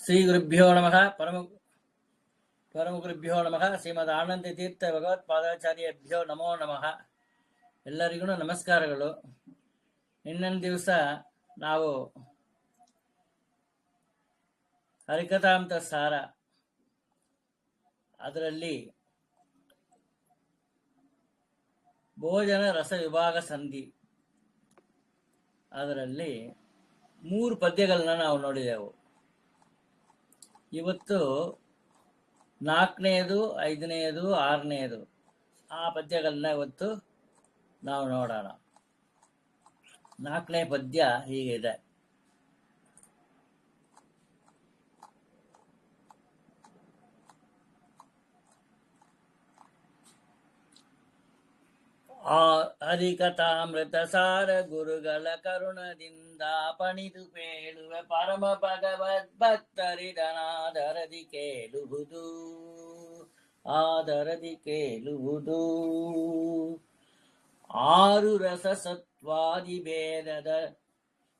ಶ್ರೀ ಗುರುಭ್ಯೋ ನಮಃ ಪರಮ ಗುರುಭ್ಯೋ ನಮಃ. ಶ್ರೀಮದ್ ಆನಂದ ತೀರ್ಥ ಭಗವತ್ಪಾದಾಚಾರ್ಯಭ್ಯೋ ನಮೋ ನಮಃ. ಎಲ್ಲರಿಗೂ ನಮಸ್ಕಾರಗಳು. ಇನ್ನೊಂದು ದಿವಸ ನಾವು ಹರಿಕಥಾಮೃತ ಸಾರ ಅದರಲ್ಲಿ ಭೋಜನ ರಸ ವಿಭಾಗ ಸಂಧಿ ಅದರಲ್ಲಿ 3 ಪದ್ಯಗಳನ್ನ ನಾವು ನೋಡಿದೆವು. ಇವತ್ತು 4ನೇದು, 5ನೇದು, 6ನೇದು ಆ ಪದ್ಯಗಳನ್ನ ಇವತ್ತು ನಾವು ನೋಡೋಣ. 4ನೇ ಪದ್ಯ ಹೀಗಿದೆ. ಹರಿಕಥಾಮೃತ ಸಾರ ಗುರುಗಳ ಕರುಣದಿಂದ ಪಣಿದು ಪೇಳುವೆ ಪರಮ ಭಗವದ್ ಭಕ್ತರಿದನಾದರದಿ ಕೇಳುವುದು ಆದರದಿ ಕೇಳುವುದು. 6 ರಸ ಸತ್ವಾದಿ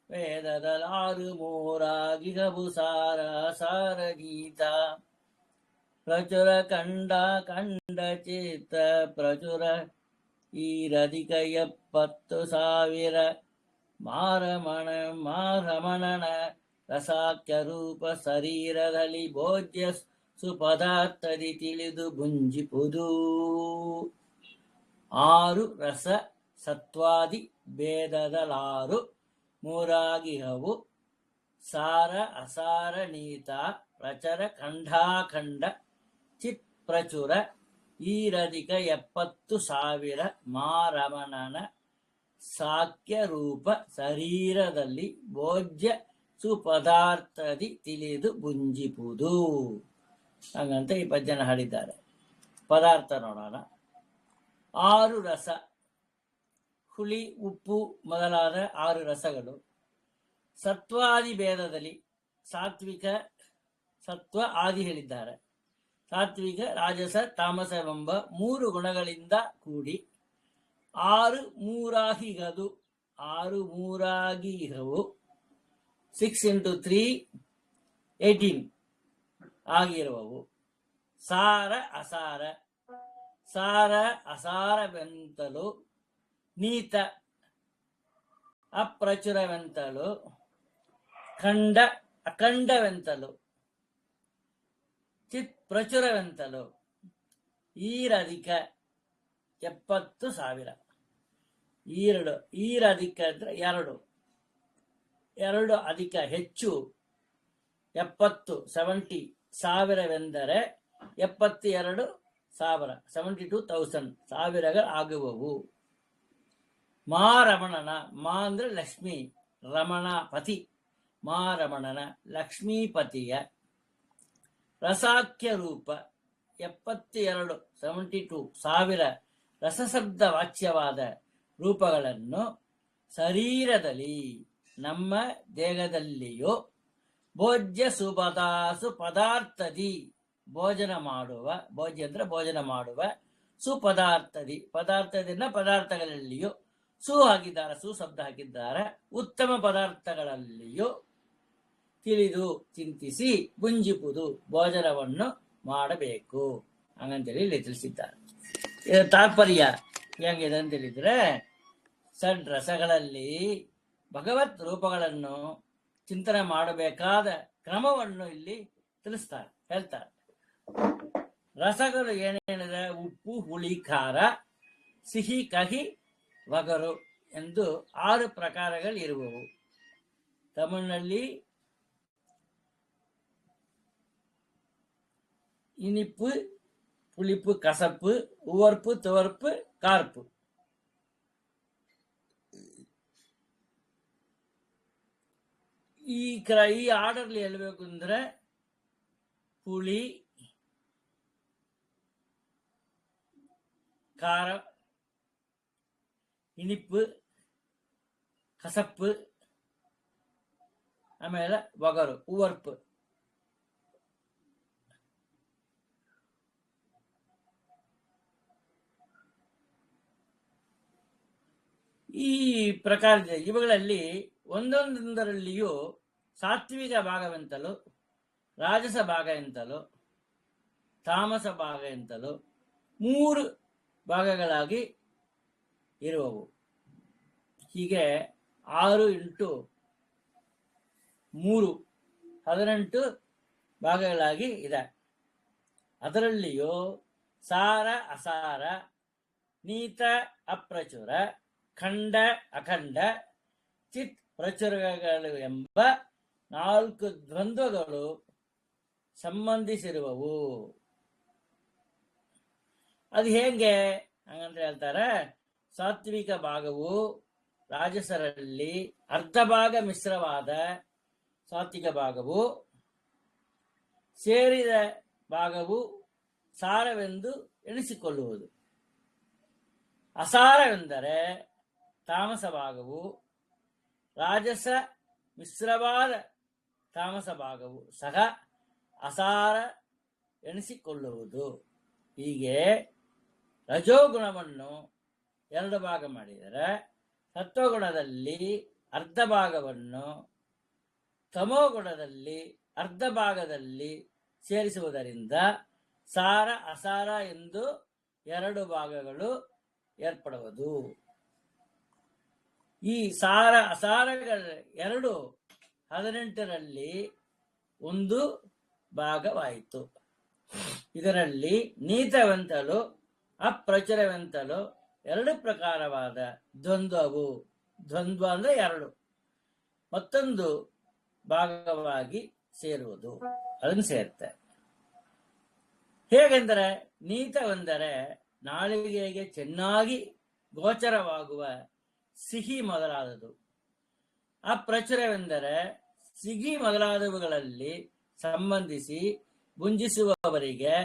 ವೇದದಲಾರು ಮೂರಾಗಿಹವು ಸಾರ ಸಾರ ಗೀತ ಪ್ರಚುರ ಕಂಡ ಚಿತ್ತ ಪ್ರಚುರ ಈರಧಿಕ 70,000 ಮಾರಮಣನ ರಸಾಖ್ಯ ರೂಪ ಶರೀರದಲ್ಲಿ ಭೋಜ್ಯ ಸುಪದಾರ್ಥದಿ ತಿಳಿದು ಭುಂಜಿಪುದು. 6 ರಸ ಸತ್ವಾದಿ ಭೇದದಲಾರು ಮೂರಾಗಿಹವು ಸಾರ ಅಸಾರ ನೀತ ಪ್ರಚರ ಖಂಡಾಖಂಡ ಚಿತ್ ಪ್ರಚುರ ಈರಧಿಕ 70,000 ಮಾರಮಣನ ಸಾಕ್ಯ ರೂಪ ಶರೀರದಲ್ಲಿ ಭೋಜ್ಯ ಸುಪದಾರ್ಥದಿ ತಿಳಿದು ಭುಂಜಿಪುದು. ಹಾಗಂತ ಈ ಪದ್ಯನ ಹಾಡಿದ್ದಾರೆ. ಪದಾರ್ಥ ನೋಡೋಣ. 6 ರಸ, ಹುಳಿ, ಉಪ್ಪು ಮೊದಲಾದ 6 ರಸಗಳು. ಸತ್ವಾದಿ ಭೇದದಲ್ಲಿ ಸಾತ್ವಿಕ ಸತ್ವ ಆದಿ ಹೇಳಿದ್ದಾರೆ. ಸಾತ್ವಿಕ ರಾಜಸ ತಾಮಸವೆಂಬ 3 ಗುಣಗಳಿಂದ ಕೂಡಿ 6 ಮೂರಾಗಿಹದು 6 ಮೂರಾಗಿಹವು 6 × 3 18 ಆಗಿರುವವು. ಸಾರ ಅಸಾರ, ಸಾರ ಅಸಾರವೆಂತಲೂ ನೀತ ಅಪ್ರಚುರವೆಂತಲೂ ಖಂಡ ಅಖಂಡವೆಂತಲೂ ಚಿತ್ ಪ್ರಚುರವೆಂತಲೂ ಈರಧಿಕ 70,000. ಈರಧಿಕ ಅಂದ್ರೆ 2 ಅಧಿಕ ಹೆಚ್ಚು 70,000ವೆಂದರೆ 72,000 72,000 ಸಾವಿರಗಳಾಗುವವು. ಮಾರಮಣನ, ಮಾ ಅಂದ್ರೆ ಲಕ್ಷ್ಮಿ, ರಮಣ ಪತಿ, ಮಾರಮಣನ ಲಕ್ಷ್ಮೀಪತಿಯ ರಸಾಖ್ಯ ರೂಪ 72,000 ರಸಶಬ್ದ ವಾಚ್ಯವಾದ ರೂಪಗಳನ್ನು ಶರೀರದಲ್ಲಿ ನಮ್ಮ ದೇಹದಲ್ಲಿಯೂ ಭೋಜ್ಯ ಸುಪದಾರ್ಥದಿ ಭೋಜನ ಮಾಡುವ, ಭೋಜ್ಯ ಅಂದ್ರೆ ಭೋಜನ ಮಾಡುವ, ಸುಪದಾರ್ಥದಿ ಪದಾರ್ಥಗಳಲ್ಲಿಯೂ ಹಾಕಿದ್ದಾರೆ, ಸುಶಬ್ದ ಹಾಕಿದ್ದಾರೆ, ಉತ್ತಮ ಪದಾರ್ಥಗಳಲ್ಲಿಯೂ ತಿಳಿದು ಚಿಂತಿಸಿ ಭುಂಜಿಪುದು ಭೋಜನವನ್ನು ಮಾಡಬೇಕು ಹಂಗಂತೇಳಿ ಇಲ್ಲಿ ತಿಳಿಸಿದ್ದಾರೆ. ಇದರ ತಾತ್ಪರ್ಯ ಹೆಂಗಿದೆ ಅಂತ ಹೇಳಿದ್ರೆ, ಷಡ್ ರಸಗಳಲ್ಲಿ ಭಗವತ್ ರೂಪಗಳನ್ನು ಚಿಂತನೆ ಮಾಡಬೇಕಾದ ಕ್ರಮವನ್ನು ಇಲ್ಲಿ ಹೇಳ್ತಾರೆ. ರಸಗಳು ಏನೇನಿದೆ? ಉಪ್ಪು, ಹುಳಿ, ಖಾರ, ಸಿಹಿ, ಕಹಿ, ಒಗರು ಎಂದು 6 ಪ್ರಕಾರಗಳಿರುವವು. ತಮಿಳಿನಲ್ಲಿ இனிப்பு, புளிப்பு, கசப்பு, உவர்ப்பு, துவர்ப்பு, கார்ப்பு. ಈ ಆರ್ಡರ್ಲಿ ಹೇಳ್ಬೇಕು ಅಂದ್ರೆ ಹುಳಿ, ಖಾರ, ಇನಿಪ್ಪು, ಕಸಪ್ಪು, ಆಮೇಲೆ ಒಗರು, ಉವರ್ಪು. ಈ ಪ್ರಕಾರದ ಇವುಗಳಲ್ಲಿ ಒಂದೊಂದರಲ್ಲಿಯೂ ಸಾತ್ವಿಕ ಭಾಗವೆಂತಲೂ ರಾಜಸ ಭಾಗ ಎಂತಲೂ ತಾಮಸ ಭಾಗ ಎಂತಲೂ 3 ಭಾಗಗಳಾಗಿ ಇರುವವು. ಹೀಗೆ 6 ಇಂಟು 3 18 ಭಾಗಗಳಾಗಿ ಇದೆ. ಅದರಲ್ಲಿಯೂ ಸಾರ ಅಸಾರ, ನೀತ ಅಪ್ರಚುರ, ಖಂಡ ಅಖಂಡ, ಚಿತ್ ಪ್ರಚುರಗಳು ಎಂಬ 4 ದ್ವಂದ್ವಗಳು ಸಂಬಂಧಿಸಿರುವವು. ಅದು ಹೇಗೆ ಹಂಗಂತ ಹೇಳ್ತಾರೆ. ಸಾತ್ವಿಕ ಭಾಗವು ರಾಜಸರಲ್ಲಿ ಅರ್ಧ ಭಾಗ ಮಿಶ್ರವಾದ ಸಾತ್ವಿಕ ಭಾಗವು, ಸೇರಿದ ಭಾಗವು ಸಾರವೆಂದು ಎಣಿಸಿಕೊಳ್ಳುವುದು. ಅಸಾರವೆಂದರೆ ತಾಮಸ ಭಾಗವು, ರಾಜಸ ಮಿಶ್ರವಾದ ತಾಮಸ ಭಾಗವು ಸಹ ಅಸಾರ ಎಣಿಸಿಕೊಳ್ಳುವುದು. ಹೀಗೆ ರಜೋಗುಣವನ್ನು 2 ಭಾಗ ಮಾಡಿದರೆ ಸತ್ವಗುಣದಲ್ಲಿ ಅರ್ಧ ಭಾಗವನ್ನು, ತಮೋಗುಣದಲ್ಲಿ ಅರ್ಧ ಭಾಗದಲ್ಲಿ ಸೇರಿಸುವುದರಿಂದ ಸಾರ ಅಸಾರ ಎಂದು 2 ಭಾಗಗಳು ಏರ್ಪಡುವುದು. ಈ ಸಾರ ಅಸಾರಗಳ 2 18ರಲ್ಲಿ 1 ಭಾಗವಾಯಿತು. ಇದರಲ್ಲಿ ನೀತವೆಂತಲೂ ಅಪ್ರಚುರವೆಂತಲೂ 2 ಪ್ರಕಾರವಾದ ದ್ವಂದ್ವವು, ದ್ವಂದ್ವ ಅಂದ್ರೆ 2, ಮತ್ತೊಂದು ಭಾಗವಾಗಿ ಸೇರುವುದು. ಅದನ್ನು ಸೇರುತ್ತೆ. ಹೇಗೆಂದರೆ ನೀತವೆಂದರೆ ನಾಲಿಗೆಗೆ ಚೆನ್ನಾಗಿ ಗೋಚರವಾಗುವ ಸಿಹಿ ಮೊದಲಾದದು. ಅಪ್ರಚುರವೆಂದರೆ ಸಿಹಿ ಮೊದಲಾದವುಗಳಲ್ಲಿ ಸಂಬಂಧಿಸಿ ಭುಂಜಿಸುವವರಿಗೆ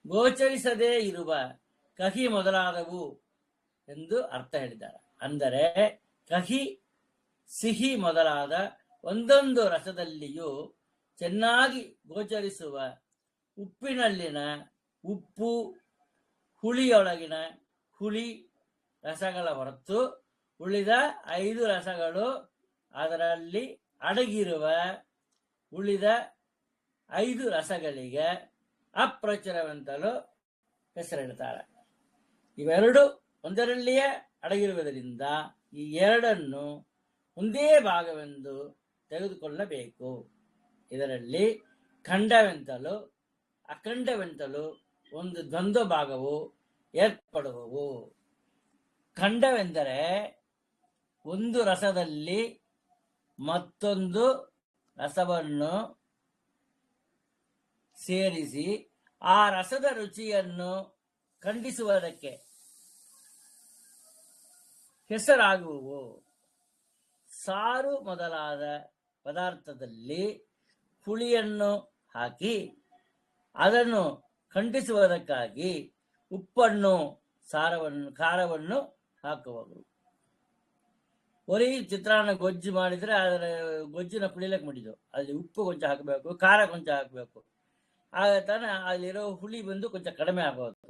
ಗೋಚರಿಸದೇ ಇರುವ ಕಹಿ ಮೊದಲಾದವು ಎಂದು ಅರ್ಥ ಹೇಳಿದ್ದಾರೆ. ಅಂದರೆ ಕಹಿ, ಸಿಹಿ ಮೊದಲಾದ ಒಂದೊಂದು ರಸದಲ್ಲಿಯೂ ಚೆನ್ನಾಗಿ ಗೋಚರಿಸುವ ಉಪ್ಪಿನಲ್ಲಿನ ಉಪ್ಪು, ಹುಳಿಯೊಳಗಿನ ಹುಳಿ ರಸಗಳ ಹೊರತು ಉಳಿದ 5 ರಸಗಳು ಅದರಲ್ಲಿ ಅಡಗಿರುವ ಉಳಿದ 5 ರಸಗಳಿಗೆ ಅಪ್ರಚುರವೆಂತಲೂ ಹೆಸರಿಡುತ್ತಾರೆ. ಇವೆರಡು ಒಂದರಲ್ಲಿಯೇ ಅಡಗಿರುವುದರಿಂದ ಈ 2ನ್ನು ಒಂದೇ ಭಾಗವೆಂದು ತೆಗೆದುಕೊಳ್ಳಬೇಕು. ಇದರಲ್ಲಿ ಖಂಡವೆಂತಲೂ ಅಖಂಡವೆಂತಲೂ 1 ದ್ವಂದ್ವ ಭಾಗವು ಏರ್ಪಡುವವು. ಖಂಡವೆಂದರೆ ಒಂದು ರಸದಲ್ಲಿ ಮತ್ತೊಂದು ರಸವನ್ನು ಸೇರಿಸಿ ಆ ರಸದ ರುಚಿಯನ್ನು ಖಂಡಿಸುವುದಕ್ಕೆ ಹೆಸರಾಗುವವು. ಸಾರು ಮೊದಲಾದ ಪದಾರ್ಥದಲ್ಲಿ ಹುಳಿಯನ್ನು ಹಾಕಿ ಅದನ್ನು ಖಂಡಿಸುವುದಕ್ಕಾಗಿ ಉಪ್ಪನ್ನು, ಖಾರವನ್ನು ಹಾಕುವರು. ಬರೀ ಚಿತ್ರಾನ್ನ ಗೊಜ್ಜು ಮಾಡಿದ್ರೆ ಅದರ ಗೊಜ್ಜಿನ ಪುಳಿಲಕ್ಕೆ ಮಾಡಿದ್ದು ಅಲ್ಲಿ ಉಪ್ಪು ಕೊಂಚ ಹಾಕಬೇಕು, ಖಾರ ಕೊಂಚ ಹಾಕಬೇಕು. ಆಗ ತಾನೆ ಅಲ್ಲಿರೋ ಹುಳಿ ಬಂದು ಕೊಂಚ ಕಡಿಮೆ ಆಗೋದು.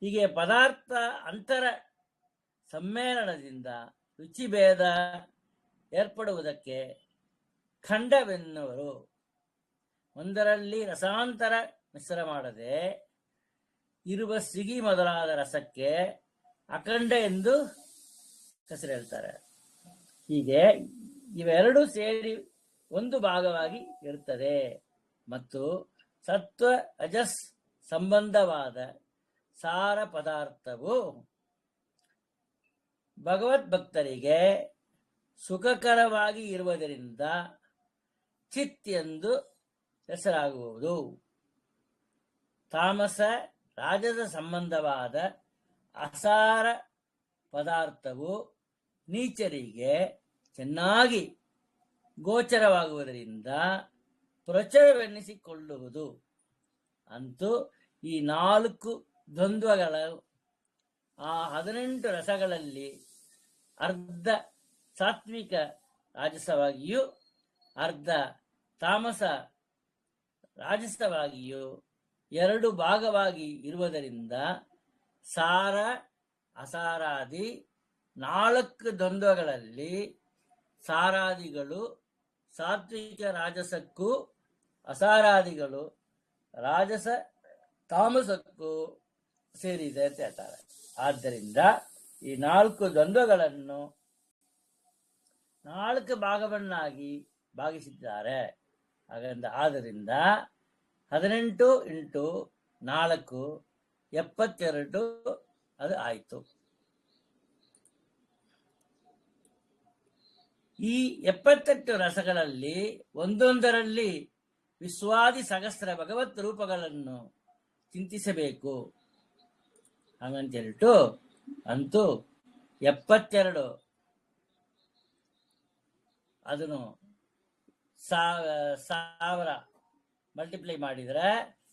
ಹೀಗೆ ಪದಾರ್ಥ ಅಂತರ ಸಮ್ಮೇಳನದಿಂದ ರುಚಿಭೇದ ಏರ್ಪಡುವುದಕ್ಕೆ ಖಂಡವೆನ್ನುವರು. ಒಂದರಲ್ಲಿ ರಸಾಂತರ ಮಿಶ್ರ ಮಾಡದೆ ಇರುವ ಸಿಗಿ ಮೊದಲಾದ ರಸಕ್ಕೆ ಅಖಂಡ ಎಂದು ಹೆಸರು ಹೇಳ್ತಾರೆ. ಹೀಗೆ ಇವೆರಡು ಸೇರಿ 1 ಭಾಗವಾಗಿ ಇರುತ್ತದೆ. ಮತ್ತು ಸತ್ವ ರಜಸ್ ಸಂಬಂಧವಾದ ಸಾರ ಪದಾರ್ಥವು ಭಗವದ್ಭಕ್ತರಿಗೆ ಸುಖಕರವಾಗಿ ಇರುವುದರಿಂದ ಚಿತ್ ಎಂದು ಹೆಸರಾಗುವುದು. ತಾಮಸ ರಾಜಸ ಸಂಬಂಧವಾದ ಅಸಾರ ಪದಾರ್ಥವು ನೀಚರಿಗೆ ಚೆನ್ನಾಗಿ ಗೋಚರವಾಗುವುದರಿಂದ ಪ್ರಚುರವೆನ್ನಿಸಿಕೊಳ್ಳುವುದು. ಅಂತೂ ಈ 4 ದ್ವಂದ್ವಗಳ ಆ 18 ರಸಗಳಲ್ಲಿ ಅರ್ಧ ಸಾತ್ವಿಕ ರಾಜಸವಾಗಿಯೂ ಅರ್ಧ ತಾಮಸ ರಾಜಸವಾಗಿಯೂ 2 ಭಾಗವಾಗಿ ಇರುವುದರಿಂದ ಸಾರ ಅಸಾರಾದಿ 4 ದ್ವಂದ್ವಗಳಲ್ಲಿ ಸಾರಾದಿಗಳು ಸಾತ್ವಿಕ ರಾಜಸಕ್ಕೂ ಅಸಾರಾದಿಗಳು ರಾಜಸ ತಾಮಸಕ್ಕೂ ಸೇರಿದೆ ಅಂತ ಹೇಳ್ತಾರೆ. ಆದ್ದರಿಂದ ಈ 4 ದ್ವಂದ್ವಗಳನ್ನು 4 ಭಾಗವನ್ನಾಗಿ ಭಾಗಿಸಿದ್ದಾರೆ. ಆದ್ದರಿಂದ 18 × 4 72 ಅದು ಆಯಿತು. ಈ 78 ರಸಗಳಲ್ಲಿ ಒಂದೊಂದರಲ್ಲಿ ವಿಶ್ವಾದಿ ಸಹಸ್ರ ಭಗವತ್ ರೂಪಗಳನ್ನು ಚಿಂತಿಸಬೇಕು. ಹಾಗಂತೇಳ್ಬಿಟ್ಟು ಅಂತೂ 72 ಅದನ್ನು 1000 ಮಲ್ಟಿಪ್ಲೈ ಮಾಡಿದರೆ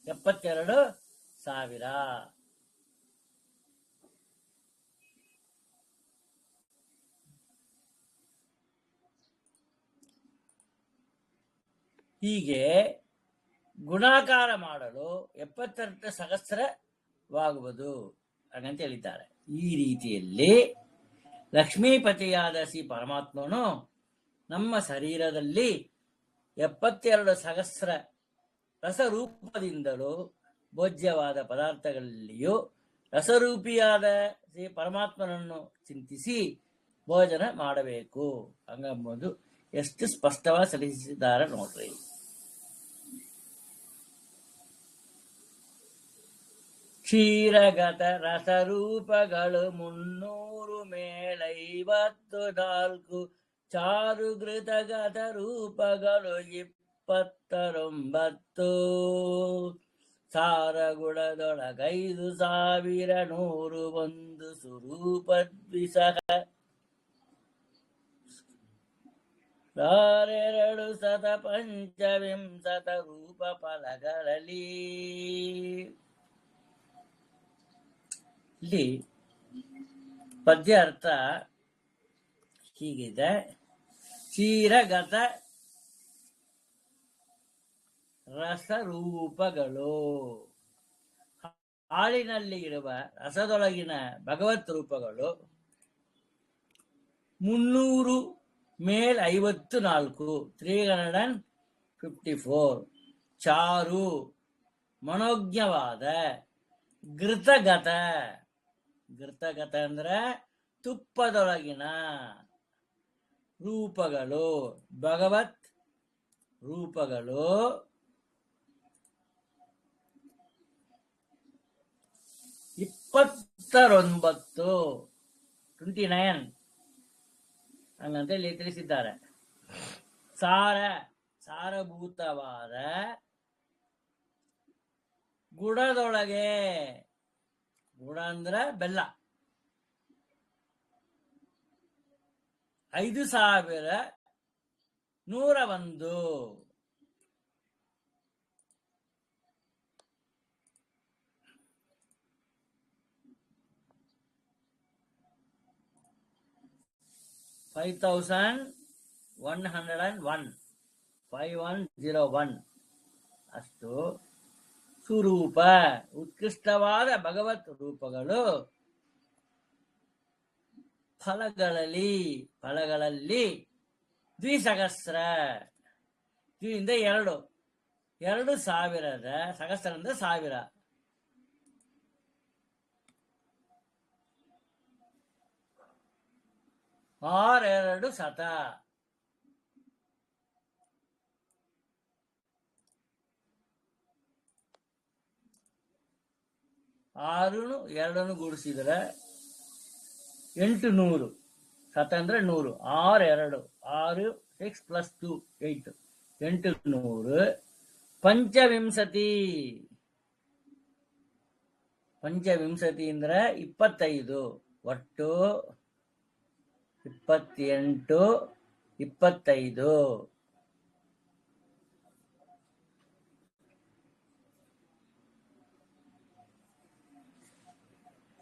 72,000. ಹೀಗೆ ಗುಣಾಕಾರ ಮಾಡಲು 72 ಸಹಸ್ರವಾಗುವುದು ಹಾಗಂತ ಹೇಳಿದ್ದಾರೆ. ಈ ರೀತಿಯಲ್ಲಿ ಲಕ್ಷ್ಮೀಪತಿಯಾದ ಶ್ರೀ ಪರಮಾತ್ಮನು ನಮ್ಮ ಶರೀರದಲ್ಲಿ 72 ಸಹಸ್ರ ರಸರೂಪದಿಂದಲೂ ಭೋಜ್ಯವಾದ ಪದಾರ್ಥಗಳಲ್ಲಿಯೂ ರಸರೂಪಿಯಾದ ಶ್ರೀ ಪರಮಾತ್ಮನನ್ನು ಚಿಂತಿಸಿ ಭೋಜನ ಮಾಡಬೇಕು ಹಂಗಂಬುದು ಎಷ್ಟು ಸ್ಪಷ್ಟವಾಗಿ ಸಲ್ಲಿಸಿದ್ದಾರೆ ನೋಡ್ರಿ. ಕ್ಷೀರಗತ ರಸರೂಪಗಳು 300 ಮೇಲೈವತ್ತು ಚಾರುಘೃತಗತ ರೂಪಗಳು 29 ಸಾರಗುಣದೊಳಗೈದು 1,101 ಸುರೂಪದ್ವಿಸಹ 225 ರೂಪ ಫಲಗಳಲ್ಲಿ. ಇಲ್ಲಿ ಪದ್ಯ ಅರ್ಥ ಹೀಗಿದೆ. ಕ್ಷೀರಗತ ರಸರೂಪಗಳು ಹಾಲಿನಲ್ಲಿ ಇರುವ ರಸದೊಳಗಿನ ಭಗವತ್ ರೂಪಗಳು 300 ಮೇಲ್ 54 354 ಚಾರು ಮನೋಜ್ಞವಾದ ಘೃತಗತ ಅಂದ್ರೆ ತುಪ್ಪದೊಳಗಿನ ರೂಪಗಳು ಭಗವತ್ ರೂಪಗಳು 29 ಹಂಗಂತೇಳಿ ತಿಳಿಸಿದ್ದಾರೆ. ಸಾರಭೂತವಾದ ಗುಡದೊಳಗೆ, ಗುಡ ಅಂದ್ರ ಬೆಲ್ಲ, 5,101 5101 ಅಷ್ಟು ಸುರೂಪ ಉತ್ಕೃಷ್ಟವಾದ ಭಗವತ್ ರೂಪಗಳು ಫಲಗಳಲ್ಲಿ 2,000 2 2,000 ಸಹಸ್ರದಿಂದ 1000 6 ಶತ 6 2 ಗೂಡಿಸಿದ್ರೆ 800 ಶತ ಅಂದ್ರೆ 100 6 2 6 + 2 8 800 ಪಂಚವಿಂಶತಿ ಅಂದ್ರೆ 25 ಒಟ್ಟು 28 25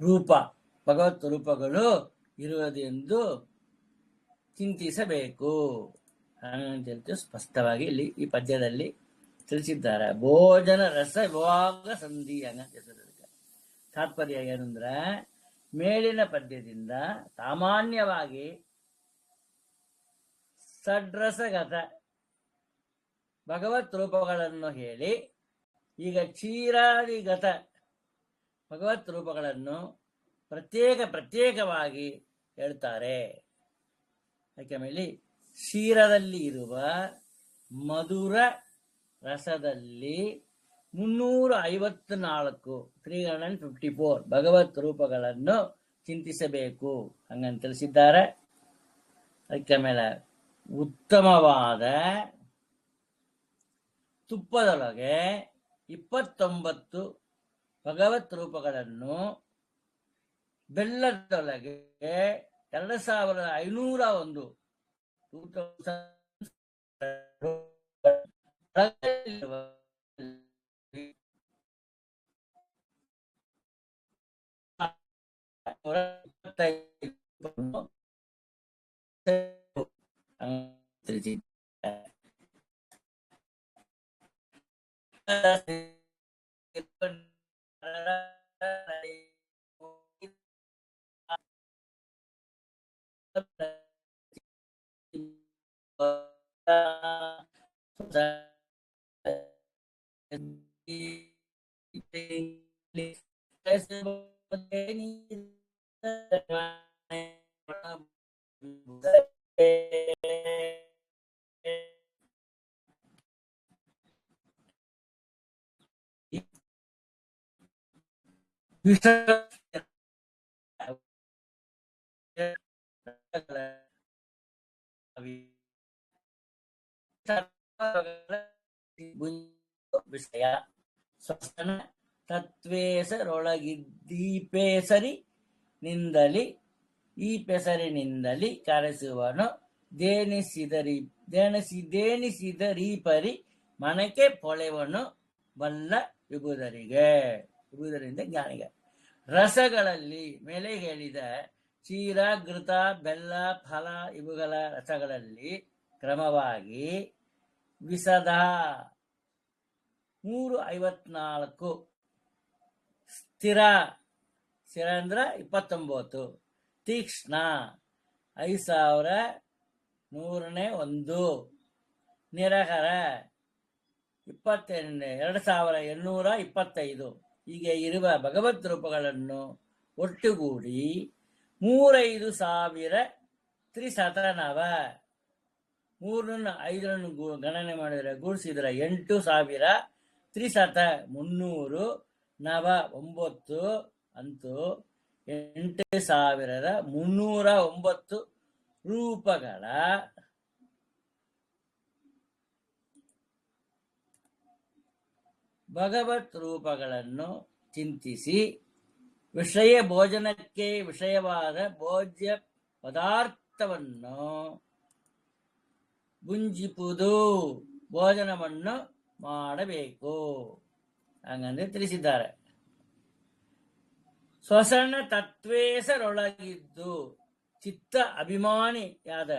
ರೂಪ ಭಗವತ್ ರೂಪಗಳು ಇರುವುದೆಂದು ಚಿಂತಿಸಬೇಕು ಅಂತ ಸ್ಪಷ್ಟವಾಗಿ ಇಲ್ಲಿ ಈ ಪದ್ಯದಲ್ಲಿ ತಿಳಿಸಿದ್ದಾರೆ. ಭೋಜನ ರಸ ವಿಭಾಗ ಸಂಧಿ ಹೆಸರಿಗೆ ತಾತ್ಪರ್ಯ ಏನಂದ್ರೆ, ಮೇಲಿನ ಪದ್ಯದಿಂದ ಸಾಮಾನ್ಯವಾಗಿ ಷಡ್ರಸಗತ ಭಗವತ್ ರೂಪಗಳನ್ನು ಹೇಳಿ, ಈಗ ಕ್ಷೀರಾದಿಗತ ಭಗವತ್ ರೂಪಗಳನ್ನು ಪ್ರತ್ಯೇಕವಾಗಿ ಹೇಳ್ತಾರೆ. ಯಾಕೆಂದ್ರೆ ಕ್ಷೀರದಲ್ಲಿ ಇರುವ ಮಧುರ ರಸದಲ್ಲಿ 354 ಭಗವತ್ ರೂಪಗಳನ್ನು ಚಿಂತಿಸಬೇಕು ಹಂಗಂತ ತಿಳಿಸಿದ್ದಾರೆ. ಅದಕ್ಕೆ ಮೇಲೆ ಉತ್ತಮವಾದ ತುಪ್ಪದೊಳಗೆ 29 ಭಗವತ್ ರೂಪಗಳನ್ನು, ಬೆಲ್ಲದೊಳಗೆ 2501 ವಿಷಯ ಸ್ವಸನ ತತ್ವೇಸರೊಳಗಿದ್ದೀಪೇಸರಿ ನಿಂದಲಿ ಈ ಪೆಸರಿನಿಂದಲಿ ಕರೆಸುವನು ದೇನಿಸಿದರೀಪರಿ ಮನಕ್ಕೆ ಪೊಳೆವನು ಬಲ್ಲ ವಿಭುದರಿಂದ ಜ್ಞಾನಿಗೆ. ರಸಗಳಲ್ಲಿ ಮೇಲೆ ಹೇಳಿದ ಕ್ಷೀರ, ಘೃತ, ಬೆಲ್ಲ, ಫಲ ಇವುಗಳ ರಸಗಳಲ್ಲಿ ಕ್ರಮವಾಗಿ ವಿಸದ 354, ಸ್ಥಿರ ಅಂದ್ರೆ 29, ತೀಕ್ಷ್ಣ 5101, ನಿರಹರ 2825 ಹೀಗೆ ಇರುವ ಭಗವದ್ ರೂಪಗಳನ್ನು ಒಟ್ಟುಗೂಡಿ 35,000 ತ್ರಿಶತನವ. 3 ಗಣನೆ ಮಾಡಿದರೆ ಗೂಡಿಸಿದ್ರೆ 8,000, ತ್ರಿಶತ 300, ನವ 9 ಅಂತೂ 8,309 ರೂಪಗಳ ಭಗವತ್ ರೂಪಗಳನ್ನು ಚಿಂತಿಸಿ ವಿಷಯ ಭೋಜನಕ್ಕೆ ವಿಷಯವಾದ ಭೋಜ್ಯ ಪದಾರ್ಥವನ್ನು ಭುಂಜಿಪುದು, ಭೋಜನವನ್ನು ಮಾಡಬೇಕು ಹಂಗಂದ್ರೆ ತಿಳಿಸಿದ್ದಾರೆ. ಸ್ವಸನ ತತ್ವೇಸರೊಳಗಿದ್ದು ಚಿತ್ತ ಅಭಿಮಾನಿಯಾದ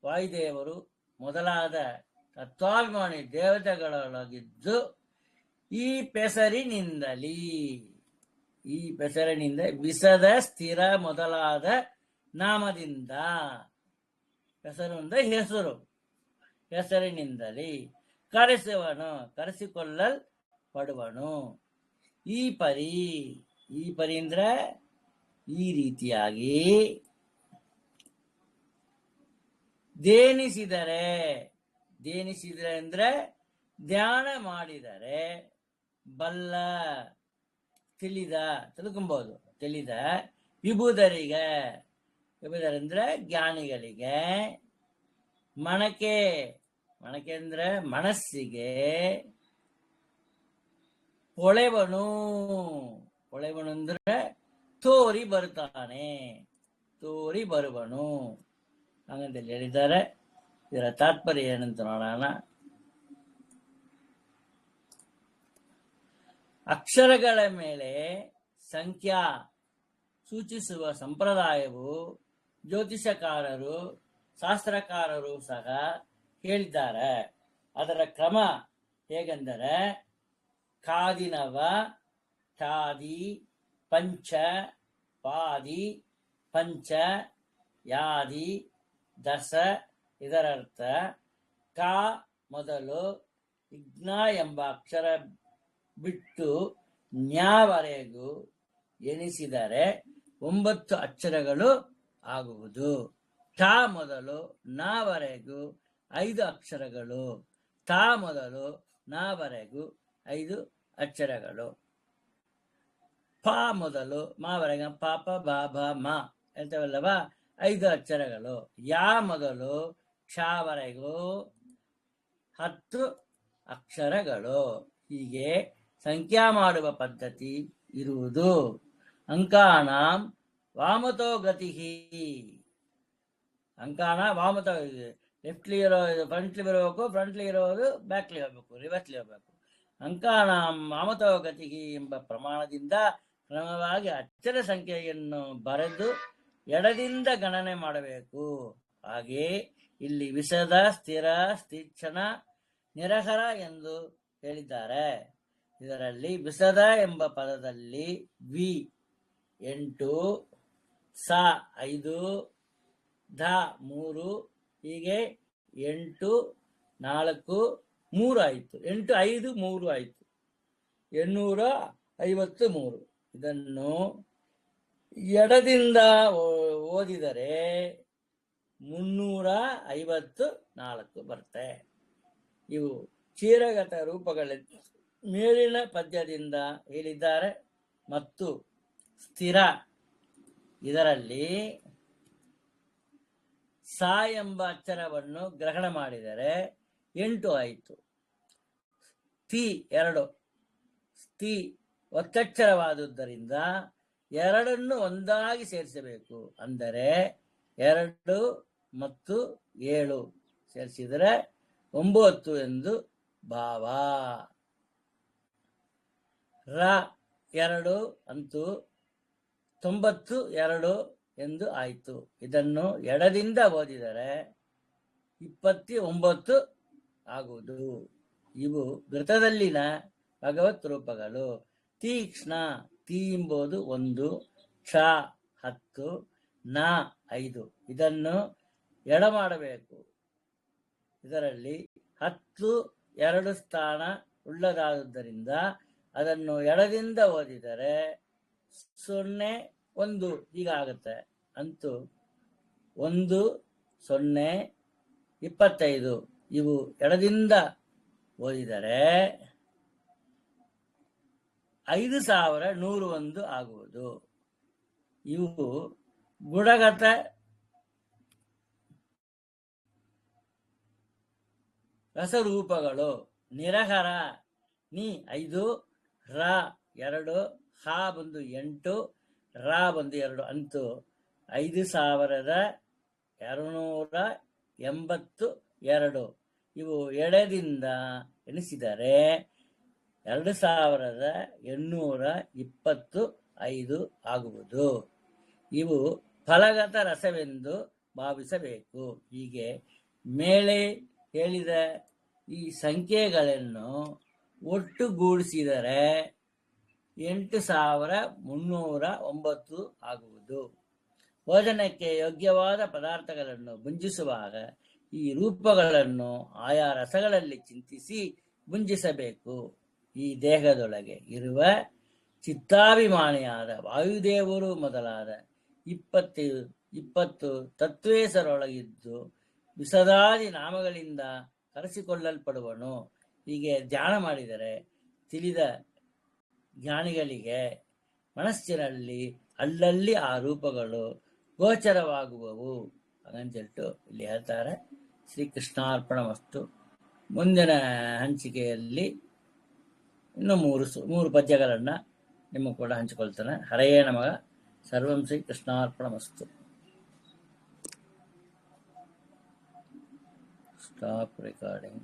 ವಾಯುದೇವರು ಮೊದಲಾದ ತತ್ವಾಭಿಮಾನಿ ದೇವತೆಗಳೊಳಗಿದ್ದು ಈ ಪೆಸರಿನಿಂದಲೀ ವಿಸದ ಸ್ಥಿರ ಮೊದಲಾದ ನಾಮದಿಂದ, ಹೆಸರು ಅಂದ್ರೆ ಹೆಸರಿನಿಂದಲೇ ಕರೆಸಿಕೊಳ್ಳಲ್ಪಡುವನು. ಈ ಪರಿ ಅಂದ್ರೆ ಈ ರೀತಿಯಾಗಿ ದೇನಿಸಿದರೆ ಅಂದ್ರೆ ಧ್ಯಾನ ಮಾಡಿದರೆ ಬಲ್ಲ ತಿಳ್ಕೊಬಹುದು. ತಿಳಿದ ವಿಭುದರಂದ್ರೆ ಜ್ಞಾನಿಗಳಿಗೆ, ಮನಕೆ ಅಂದ್ರೆ ಮನಸ್ಸಿಗೆ, ಪೊಳೆವನು ಅಂದ್ರೆ ತೋರಿ ಬರುವನು ಹಾಗಂತ ಹೇಳಿದ್ದಾರೆ. ಇದರ ತಾತ್ಪರ್ಯ ಏನಂತ ನೋಡೋಣ. ಅಕ್ಷರಗಳ ಮೇಲೆ ಸಂಖ್ಯಾ ಸೂಚಿಸುವ ಸಂಪ್ರದಾಯವು ಜ್ಯೋತಿಷಕಾರರು, ಶಾಸ್ತ್ರಕಾರರು ಸಹ ಹೇಳಿದ್ದಾರೆ. ಅದರ ಕ್ರಮ ಹೇಗೆಂದರೆ ಖಾದಿನವ, ಚಾದಿ, ಪಂಚ, ಪಾದಿ, ಪಂಚ, ಯಾದಿ, ದಶ. ಇದರರ್ಥ ಕ ಮೊದಲು ಇಗ್ನ ಎಂಬ ಅಕ್ಷರ ಬಿಟ್ಟು ನ್ಯಾವರೆಗೂ ಎನಿಸಿದರೆ 9 ಅಕ್ಷರಗಳು ಆಗುವುದು. ಠ ಮೊದಲು ನಾವರೆಗೂ 5 ಅಕ್ಷರಗಳು. ತ ಮೊದಲು ನಾವರೆಗೂ 5 ಅಕ್ಷರಗಳು. ಪ ಮೊದಲು ಮಾವರೆಗೆ ಪಾಪ ಬಾಬ ಮ ಹೇಳ್ತೇವಲ್ಲವ 5 ಅಕ್ಷರಗಳು. ಯಾ ಮೊದಲು ಕ್ಷವರೆಗೂ 10 ಅಕ್ಷರಗಳು. ಹೀಗೆ ಸಂಖ್ಯಾ ಮಾಡುವ ಪದ್ಧತಿ ಇರುವುದು. ಅಂಕಾನಾಂ ವಾಮತೋ ಗತಿ. ಅಂಕಾನ ವಾಮತೋ, ಲೆಫ್ಟ್ಲಿ ಇರೋ ಫ್ರಂಟ್ಲಿ ಬರಬೇಕು, ಫ್ರಂಟ್ಲಿ ಇರೋದು ಬ್ಯಾಕ್ಲಿ ಹೋಗ್ಬೇಕು, ರಿವರ್ಸ್ಲಿ ಹೋಗ್ಬೇಕು. ಅಂಕಾನಾಂ ವಾಮತೋ ಗತಿ ಎಂಬ ಪ್ರಮಾಣದಿಂದ ಕ್ರಮವಾಗಿ ಅಕ್ಷರ ಸಂಖ್ಯೆಯನ್ನು ಬರೆದು ಎಡದಿಂದ ಗಣನೆ ಮಾಡಬೇಕು. ಹಾಗೆ ಇಲ್ಲಿ ವಿಸದ, ಸ್ಥಿರ, ತೀಕ್ಷ್ಣ, ನಿರಹರ ಎಂದು ಹೇಳಿದ್ದಾರೆ. ಇದರಲ್ಲಿ ವಿಸದ ಎಂಬ ಪದದಲ್ಲಿ ವಿ 8, ಸ 5, ಧ 3, ಹೀಗೆ 8, 4, 3 ಆಯಿತು. 8, 5, 3 ಆಯಿತು. 853. ಇದನ್ನು ಎಡದಿಂದ ಓದಿದರೆ 354 ಬರುತ್ತೆ. ಇವು ಚೀರಗತ ರೂಪಗಳ ಮೇಲಿನ ಪದ್ಯದಿಂದ ಹೇಳಿದ್ದಾರೆ. ಮತ್ತು ಸ್ಥಿರ, ಇದರಲ್ಲಿ ಸ ಎಂಬ ಅಕ್ಷರವನ್ನು ಗ್ರಹಣ ಮಾಡಿದರೆ 8 ಆಯಿತು. ತಿ 2, ಸ್ಥಿ ಒತ್ತಕ್ಷರವಾದುದರಿಂದ ಎರಡನ್ನು ಒಂದಾಗಿ ಸೇರಿಸಬೇಕು. ಅಂದರೆ 2 ಮತ್ತು 7 ಸೇರಿಸಿದರೆ 9 ಎಂದು ಭಾವ. ರ 2 ಅಂತೂ 92 ಎಂದು ಆಯಿತು. ಇದನ್ನು ಎಡದಿಂದ ಓದಿದರೆ 29 ಆಗುವುದು. ಇವು ಘೃತದಲ್ಲಿನ ಭಗವತ್ ರೂಪಗಳು. ತೀಕ್ಷ್ಣ, ತೀ ಎಂಬುದು 1, ಕ್ಷ 10, ನ 5. ಇದನ್ನು ಎಡ ಮಾಡಬೇಕು. ಇದರಲ್ಲಿ 10 2 ಸ್ಥಾನ ಉಳ್ಳದಾದುದರಿಂದ ಅದನ್ನು ಎಡದಿಂದ ಓದಿದರೆ 0 1 ಹೀಗಾಗುತ್ತೆ. ಅಂತೂ 1 0 25. ಇವು ಎಡದಿಂದ ಓದಿದರೆ 5101 ಆಗುವುದು. ಇವು ಗುಣಗತ ರಸರೂಪಗಳು. ನಿರಹರ ನಿ 5, ರ 2, ಹ ಬಂದು 8, ರ ಬಂದು 2. ಅಂತೂ 5282. ಇವು ಎಡದಿಂದ ಎಣಿಸಿದರೆ 2825 ಆಗುವುದು. ಇವು ಫಲಗತ ರಸವೆಂದು ಭಾವಿಸಬೇಕು. ಹೀಗೆ ಮೇಲೆ ಹೇಳಿದ ಈ ಸಂಖ್ಯೆಗಳನ್ನು ಒಟ್ಟುಗೂಡಿಸಿದರೆ 8309 ಆಗುವುದು. ಭೋಜನಕ್ಕೆ ಯೋಗ್ಯವಾದ ಪದಾರ್ಥಗಳನ್ನು ಭುಂಜಿಸುವಾಗ ಈ ರೂಪಗಳನ್ನು ಆಯಾ ರಸಗಳಲ್ಲಿ ಚಿಂತಿಸಿ ಭುಂಜಿಸಬೇಕು. ಈ ದೇಹದೊಳಗೆ ಇರುವ ಚಿತ್ತಾಭಿಮಾನಿಯಾದ ವಾಯುದೇವರು ಮೊದಲಾದ 20 ತತ್ವೇಸರೊಳಗಿದ್ದು ವಿಸದಾದಿ ನಾಮಗಳಿಂದ ಕರೆಸಿಕೊಳ್ಳಲ್ಪಡುವನು. ಹೀಗೆ ಧ್ಯಾನ ಮಾಡಿದರೆ ತಿಳಿದ ಜ್ಞಾನಿಗಳಿಗೆ ಮನಸ್ಸಿನಲ್ಲಿ ಅಲ್ಲಲ್ಲಿ ಆ ರೂಪಗಳು ಗೋಚರವಾಗುವವು ಹಾಗಂತೇಳ್ತು ಇಲ್ಲಿ ಹೇಳ್ತಾರೆ. ಶ್ರೀಕೃಷ್ಣಾರ್ಪಣಮಸ್ತು. ಮುಂದಿನ ಹಂಚಿಕೆಯಲ್ಲಿ ಇನ್ನು 3 ಪದ್ಯಗಳನ್ನು ನಿಮ್ಮ ಕೂಡ ಹಂಚಿಕೊಳ್ತಾನೆ. ಹರೆಯೇ ನಮಃ. ಸರ್ವಂ ಶ್ರೀ ಕೃಷ್ಣಾರ್ಪಣಮಸ್ತು. Stop recording.